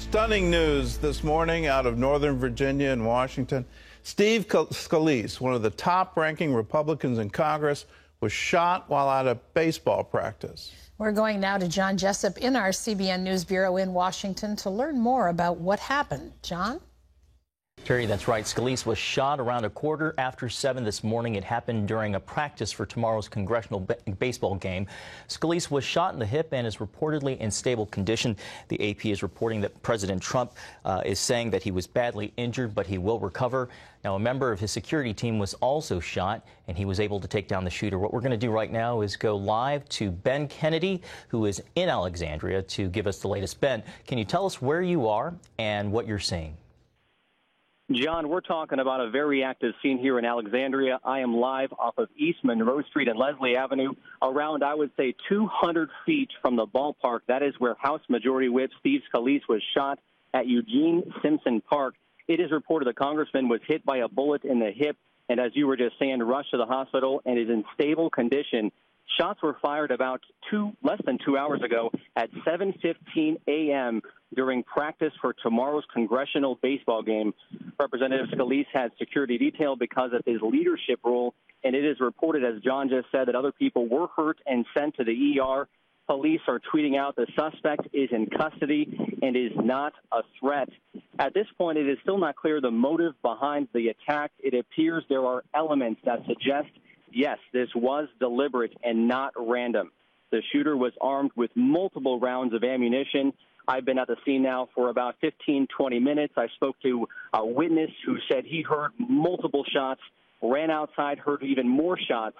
Stunning news this morning out of Northern Virginia and Washington. Steve Scalise, one of the top-ranking Republicans in Congress, was shot while at a baseball practice. We're going now to John Jessup in our CBN News Bureau in Washington to learn more about what happened. John? Terry, that's right. Scalise was shot around 7:15 this morning. It happened during a practice for tomorrow's congressional baseball game. Scalise was shot in the hip and is reportedly in stable condition. The AP is reporting that President Trump is saying that he was badly injured, but he will recover. Now, a member of his security team was also shot, and he was able to take down the shooter. What we're going to do right now is go live to Ben Kennedy, who is in Alexandria, to give us the latest. Ben, can you tell us where you are and what you're seeing? John, we're talking about a very active scene here in Alexandria. I am live off of East Monroe Street and Leslie Avenue, around, I would say, 200 feet from the ballpark. That is where House Majority Whip Steve Scalise was shot at Eugene Simpson Park. It is reported the congressman was hit by a bullet in the hip and, as you were just saying, rushed to the hospital and is in stable condition. Shots were fired about less than 2 hours ago at 7:15 a.m. during practice for tomorrow's congressional baseball game. Representative Scalise had security detail because of his leadership role, and it is reported, as John just said, that other people were hurt and sent to the ER. Police are tweeting out the suspect is in custody and is not a threat. At this point, it is still not clear the motive behind the attack. It appears there are elements that suggest, yes, this was deliberate and not random. The shooter was armed with multiple rounds of ammunition. I've been at the scene now for about 15, 20 minutes. I spoke to a witness who said he heard multiple shots, ran outside, heard even more shots.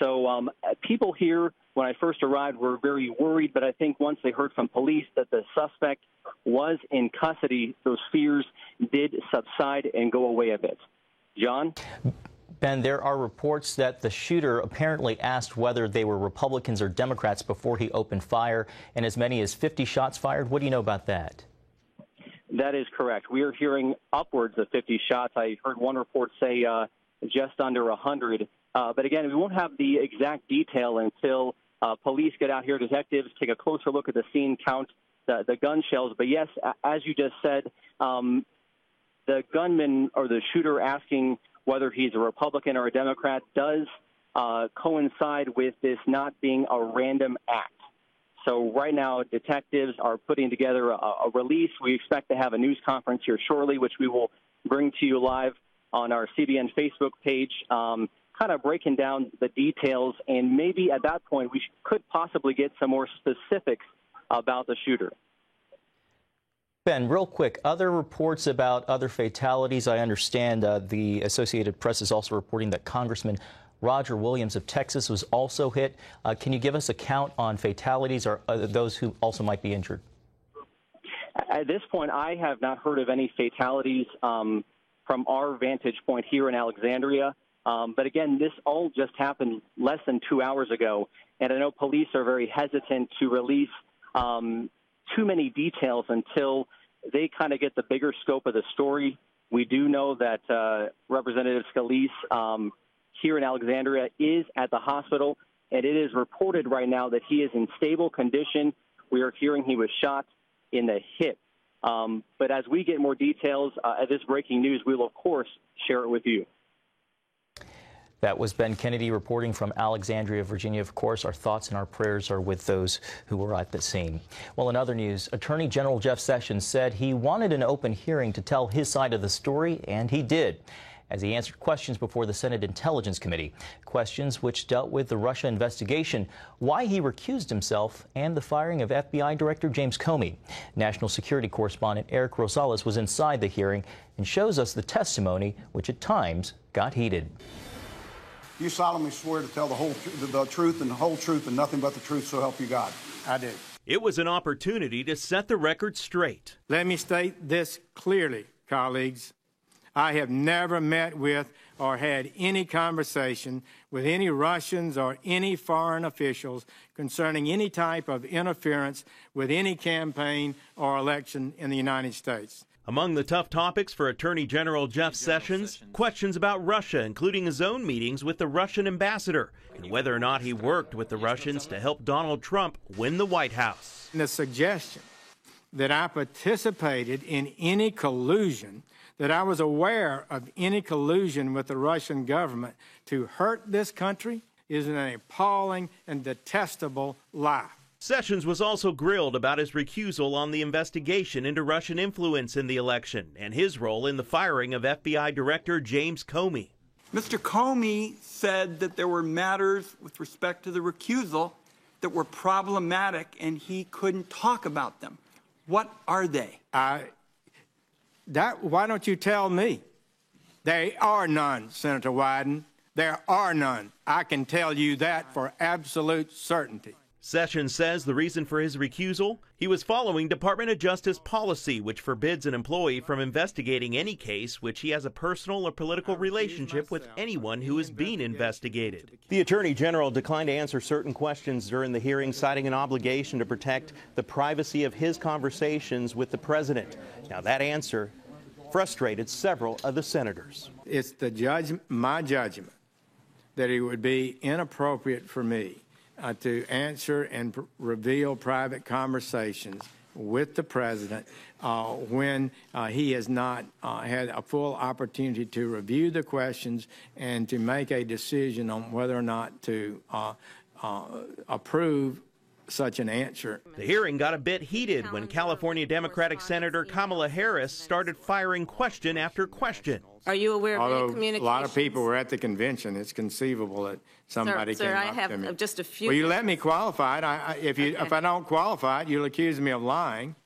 So people here, when I first arrived, were very worried, but I think once they heard from police that the suspect was in custody, those fears did subside and go away a bit. John? Ben, there are reports that the shooter apparently asked whether they were Republicans or Democrats before he opened fire, and as many as 50 shots fired. What do you know about that? That is correct. We are hearing upwards of 50 shots. I heard one report say just under 100. But again, we won't have the exact detail until police get out here, detectives take a closer look at the scene, count the gun shells. But yes, as you just said, the gunman or the shooter asking whether he's a Republican or a Democrat does coincide with this not being a random act. So right now, detectives are putting together a release. We expect to have a news conference here shortly, which we will bring to you live on our CBN Facebook page, kind of breaking down the details. And maybe at that point, we could possibly get some more specifics about the shooter. Ben, real quick, other reports about other fatalities. I understand the Associated Press is also reporting that Congressman Roger Williams of Texas was also hit. Can you give us a count on fatalities or those who also might be injured? At this point, I have not heard of any fatalities from our vantage point here in Alexandria. But again, this all just happened less than 2 hours ago, and I know police are very hesitant to release too many details until they kind of get the bigger scope of the story. We do know that Representative Scalise here in Alexandria is at the hospital, and it is reported right now that he is in stable condition. We are hearing he was shot in the hip. But as we get more details of this breaking news, we will, of course, share it with you. That was Ben Kennedy reporting from Alexandria, Virginia. Of course, our thoughts and our prayers are with those who were at the scene. Well, in other news, Attorney General Jeff Sessions said he wanted an open hearing to tell his side of the story, and he did, as he answered questions before the Senate Intelligence Committee. Questions which dealt with the Russia investigation, why he recused himself, and the firing of FBI Director James Comey. National security correspondent Eric Rosales was inside the hearing and shows us the testimony, which at times got heated. You solemnly swear to tell the truth and the whole truth and nothing but the truth, so help you God. I do. It was an opportunity to set the record straight. Let me state this clearly, colleagues. I have never met with or had any conversation with any Russians or any foreign officials concerning any type of interference with any campaign or election in the United States. Among the tough topics for Attorney General Jeff Sessions, questions about Russia, including his own meetings with the Russian ambassador, and whether or not he worked with the Russians to help Donald Trump win the White House. The suggestion that I participated in any collusion, that I was aware of any collusion with the Russian government to hurt this country is an appalling and detestable lie. Sessions was also grilled about his recusal on the investigation into Russian influence in the election and his role in the firing of FBI Director James Comey. Mr. Comey said that there were matters with respect to the recusal that were problematic and he couldn't talk about them. What are they? Why don't you tell me? There are none, Senator Wyden. There are none. I can tell you that for absolute certainty. Sessions says the reason for his recusal, he was following Department of Justice policy, which forbids an employee from investigating any case which he has a personal or political relationship with anyone who is being investigated. The Attorney General declined to answer certain questions during the hearing, citing an obligation to protect the privacy of his conversations with the president. Now, that answer frustrated several of the senators. It's my judgment that it would be inappropriate for me to answer and reveal private conversations with the president when he has not had a full opportunity to review the questions and to make a decision on whether or not to approve such an answer. The hearing got a bit heated when California Democratic Senator Kamala Harris started firing question after question. Are you aware of any communications? A lot of people were at the convention. It's conceivable that somebody came up to me. Sir, I have just a few. Will you let me qualify it? If I don't qualify it, you'll accuse me of lying.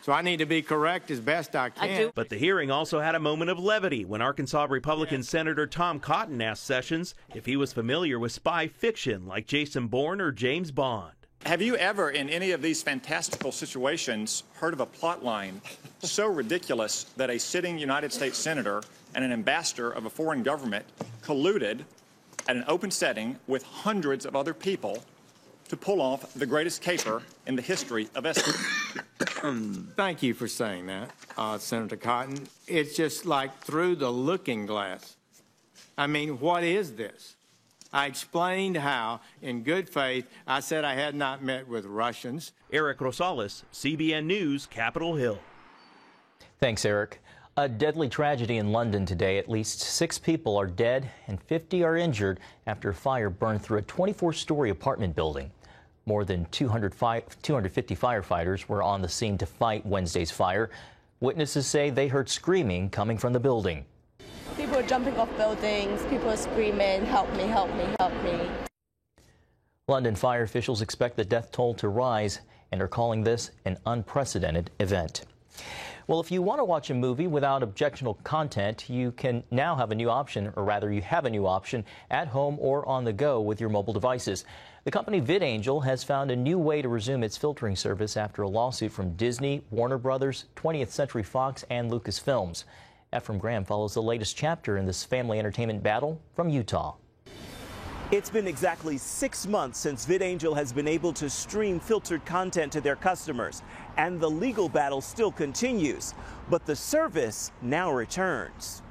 So I need to be correct as best I can. But the hearing also had a moment of levity when Arkansas Republican Senator Tom Cotton asked Sessions if he was familiar with spy fiction like Jason Bourne or James Bond. Have you ever, in any of these fantastical situations, heard of a plot line so ridiculous that a sitting United States senator and an ambassador of a foreign government colluded at an open setting with hundreds of other people to pull off the greatest caper in the history of espionage? Thank you for saying that, Senator Cotton. It's just like through the looking glass. I mean, what is this? I explained how, in good faith, I said I had not met with Russians. Eric Rosales, CBN News, Capitol Hill. Thanks, Eric. A deadly tragedy in London today. At least 6 people are dead and 50 are injured after a fire burned through a 24-story apartment building. More than 250 firefighters were on the scene to fight Wednesday's fire. Witnesses say they heard screaming coming from the building. People are jumping off buildings, people are screaming, help me, help me, help me. London fire officials expect the death toll to rise and are calling this an unprecedented event. Well, if you want to watch a movie without objectionable content, you can now have a new option, or rather you have a new option at home or on the go with your mobile devices. The company VidAngel has found a new way to resume its filtering service after a lawsuit from Disney, Warner Brothers, 20th Century Fox, and Lucasfilms. Ephraim Graham follows the latest chapter in this family entertainment battle from Utah. It's been exactly 6 months since VidAngel has been able to stream filtered content to their customers, and the legal battle still continues, but the service now returns.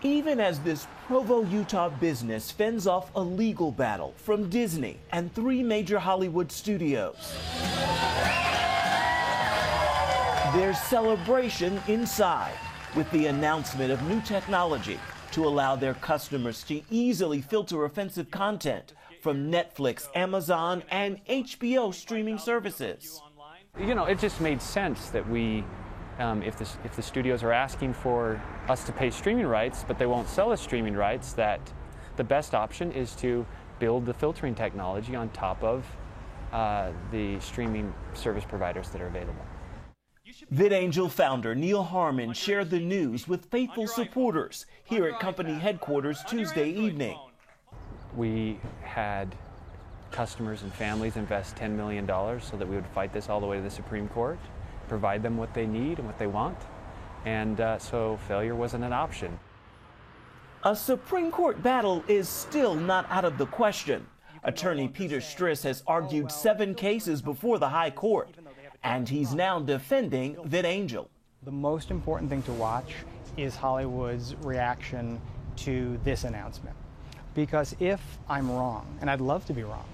Even as this Provo, Utah business fends off a legal battle from Disney and 3 major Hollywood studios. There's celebration inside with the announcement of new technology to allow their customers to easily filter offensive content from Netflix, Amazon, and HBO streaming services. You know, it just made sense that we, if the studios are asking for us to pay streaming rights, but they won't sell us streaming rights, that the best option is to build the filtering technology on top of the streaming service providers that are available. VidAngel founder Neil Harmon shared the news with faithful supporters here at company headquarters Tuesday evening. We had customers and families invest $10 million so that we would fight this all the way to the Supreme Court, provide them what they need and what they want, and so failure wasn't an option. A Supreme Court battle is still not out of the question. Attorney Peter Stris has argued 7 cases before the High Court, and he's now defending VidAngel. The most important thing to watch is Hollywood's reaction to this announcement. Because if I'm wrong, and I'd love to be wrong,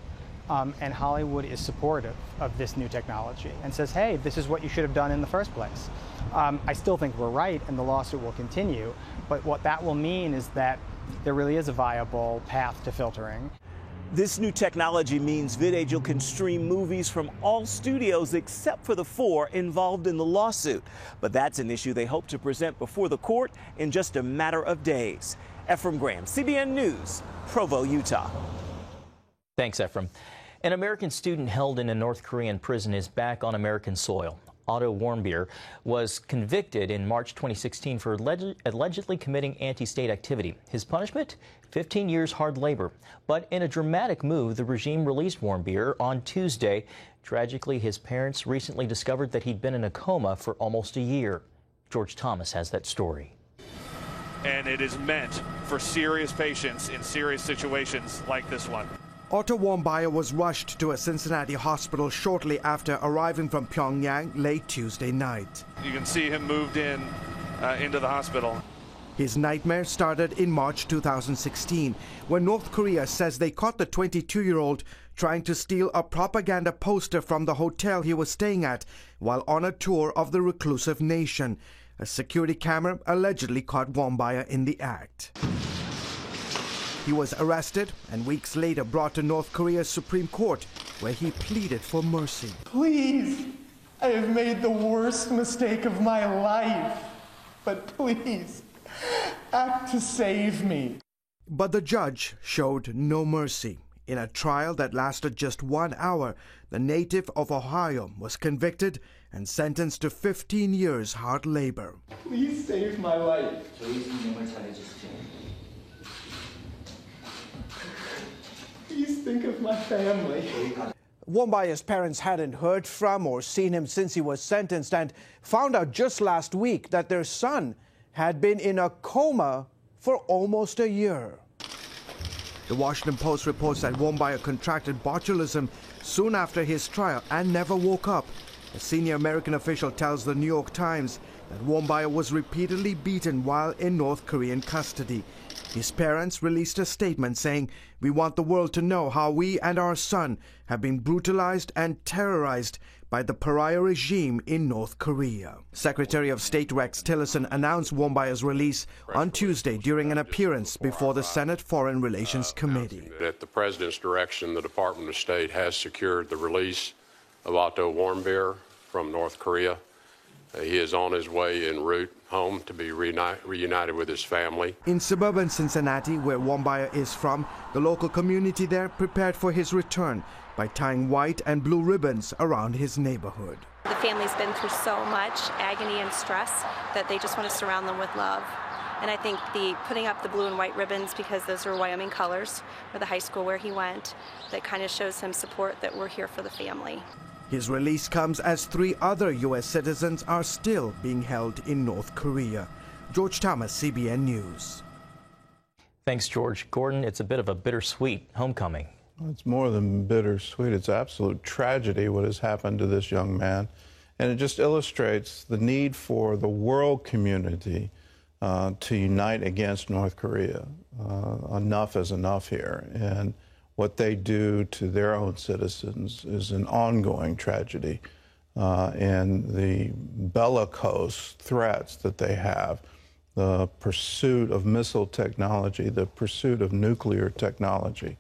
and Hollywood is supportive of this new technology and says, hey, this is what you should have done in the first place. I still think we're right and the lawsuit will continue, but what that will mean is that there really is a viable path to filtering. This new technology means VidAngel can stream movies from all studios except for the 4 involved in the lawsuit. But that's an issue they hope to present before the court in just a matter of days. Ephraim Graham, CBN News, Provo, Utah. Thanks, Ephraim. An American student held in a North Korean prison is back on American soil. Otto Warmbier was convicted in March 2016 for allegedly committing anti-state activity. His punishment? 15 years hard labor. But in a dramatic move, the regime released Warmbier on Tuesday. Tragically, his parents recently discovered that he'd been in a coma for almost a year. George Thomas has that story. And it is meant for serious patients in serious situations like this one. Otto Warmbier was rushed to a Cincinnati hospital shortly after arriving from Pyongyang late Tuesday night. You can see him moved into the hospital. His nightmare started in March 2016, when North Korea says they caught the 22-year-old trying to steal a propaganda poster from the hotel he was staying at while on a tour of the reclusive nation. A security camera allegedly caught Warmbier in the act. He was arrested and weeks later brought to North Korea's Supreme Court, where he pleaded for mercy. Please, I have made the worst mistake of my life, but please, act to save me. But the judge showed no mercy. In a trial that lasted just 1 hour, the native of Ohio was convicted and sentenced to 15 years hard labor. Please save my life. Please think of my family. Warmbier's parents hadn't heard from or seen him since he was sentenced and found out just last week that their son had been in a coma for almost a year. The Washington Post reports that Warmbier contracted botulism soon after his trial and never woke up. A senior American official tells the New York Times that Warmbier was repeatedly beaten while in North Korean custody. His parents released a statement saying, "We want the world to know how we and our son have been brutalized and terrorized by the pariah regime in North Korea." Secretary of State Rex Tillerson announced Warmbier's release on Tuesday during an appearance before the Senate Foreign Relations Committee. At the President's direction, the Department of State has secured the release of Otto Warmbier from North Korea. He is on his way en route home to be reunited with his family. In suburban Cincinnati, where Warmbier is from, the local community there prepared for his return by tying white and blue ribbons around his neighborhood. The family's been through so much agony and stress that they just want to surround them with love. And I think putting up the blue and white ribbons, because those are Wyoming colors, or the high school where he went, that kind of shows him support that we're here for the family. His release comes as 3 other U.S. citizens are still being held in North Korea. George Thomas, CBN News. Thanks, George. Gordon, it's a bit of a bittersweet homecoming. It's more than bittersweet. It's absolute tragedy what has happened to this young man. And it just illustrates the need for the world community to unite against North Korea. Enough is enough here. And what they do to their own citizens is an ongoing tragedy. And the bellicose threats that they have, the pursuit of missile technology, the pursuit of nuclear technology.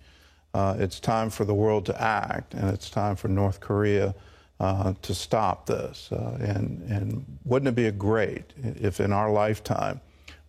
It's time for the world to act, and it's time for North Korea to stop this. And wouldn't it be great if in our lifetime,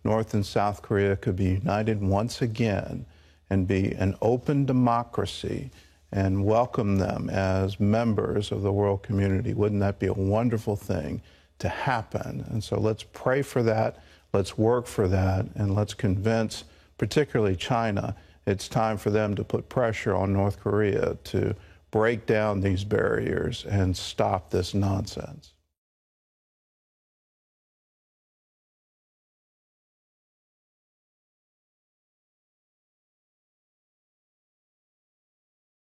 North and South Korea could be united once again and be an open democracy and welcome them as members of the world community? Wouldn't that be a wonderful thing to happen? And so let's pray for that, let's work for that, and let's convince, particularly China, it's time for them to put pressure on North Korea to break down these barriers and stop this nonsense.